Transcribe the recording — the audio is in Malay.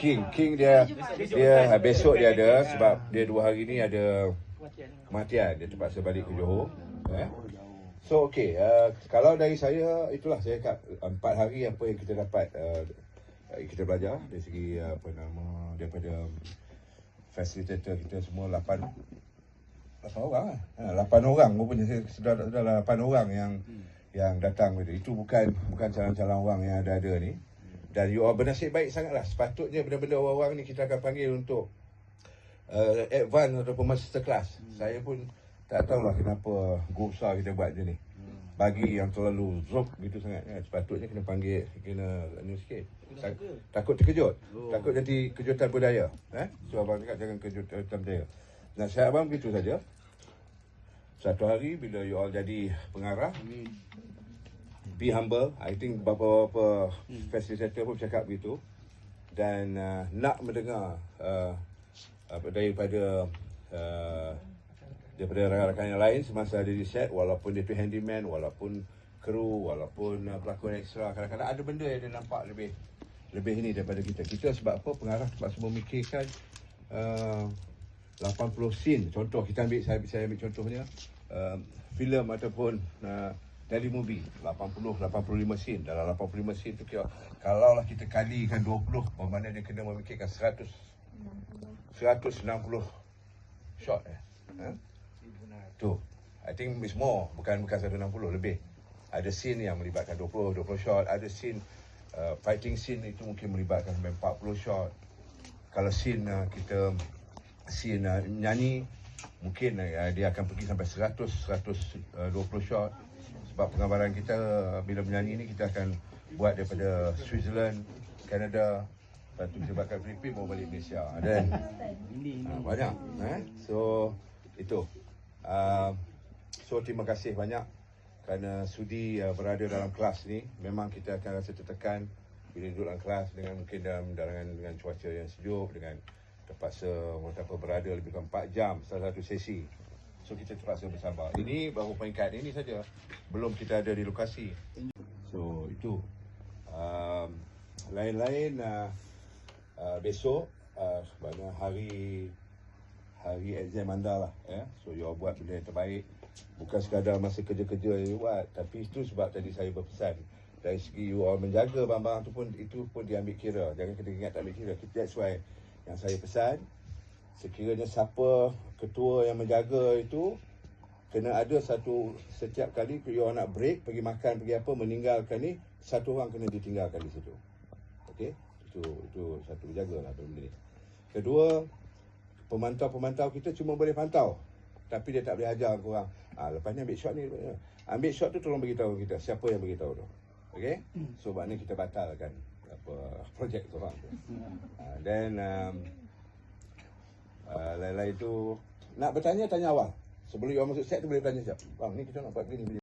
King dia besok dia ada sebab dia 2 hari ni ada kematian, dia terpaksa balik ke Johor. So okey, kalau dari saya itulah saya kat 4 hari apa yang kita dapat kita belajar dari segi daripada facilitator kita semua 8 orang lah. 8 orang rupanya sudah 8 orang yang datang gitu. Itu bukan calon-calon orang yang ada ni. Dan you all bernasib baik sangatlah. Sepatutnya benda-benda orang-orang ni kita akan panggil untuk advance ataupun master class. Saya pun tak tahulah kenapa group besar kita buat je ni. Bagi yang terlalu drop gitu sangat kan. Sepatutnya kena panggil, kena ni sikit. Takut terkejut. Takut nanti kejutan budaya. So abang cakap jangan kejutan budaya. Nasihat abang begitu saja. Satu hari bila you all jadi pengarah, be humble. I think beberapa facilitator pun cakap begitu. Dan nak mendengar daripada rakan-rakan yang lain semasa ada di set, walaupun dia tu handyman, walaupun kru, walaupun pelakon ekstra, kadang-kadang ada benda yang dia nampak lebih ini daripada kita. Kita sebab apa pengarah terpaksa memikirkan 80 scene. Contoh kita saya ambil contohnya filem ataupun telemovie 80-85 scene. Dalam 85 scene tu kira kalaulah kita kalikan 20, bermakna dia kena memikirkan 160 shot tu. I think it's more, bukan 160 lebih. Ada scene yang melibatkan 20 shot, ada scene fighting scene itu mungkin melibatkan sampai 40 shot. Kalau scene nyanyi mungkin dia akan pergi sampai 120 shot. Sebab penggambaran kita bila menyanyi ni kita akan buat daripada Switzerland, Canada, lepas tu kita bakal Filipina bawa balik Malaysia. Dan banyak. So itu. So terima kasih banyak kerana sudi berada dalam kelas ni. Memang kita akan rasa tertekan bila duduk dalam kelas mungkin dengan cuaca yang sejuk, dengan terpaksa berada lebih kurang 4 jam salah satu sesi. So kita terpaksa bersabar. Ini baru peringkat ini saja. Belum kita ada di lokasi. So itu. Lain-lain besok sebenarnya hari exam anda lah. So you all buat benda yang terbaik. Bukan sekadar masa kerja-kerja you buat, tapi itu sebab tadi saya berpesan dari segi you all menjaga barang-barang itu pun diambil kira. Jangan kita ingat tak ambil kira. That's why yang saya pesan, sekiranya siapa ketua yang menjaga itu, kena ada setiap kali you all nak break, pergi makan, pergi apa, meninggalkan ni, satu orang kena ditinggalkan di situ. Okey? Itu satu, jagalah benda ni. Kedua, pemantau-pemantau kita cuma boleh pantau, tapi dia tak boleh ajar korang. Lepas ni ambil shot ni. Ambil shot tu tolong beritahu kita siapa yang beritahu tu. Okey? So maknanya kita batalkan projek korang tu. Dan lain-lain tu nak bertanya, tanya awal. Sebelum you masuk set tu boleh tanya siap. Bang, ni kita nak buat begini.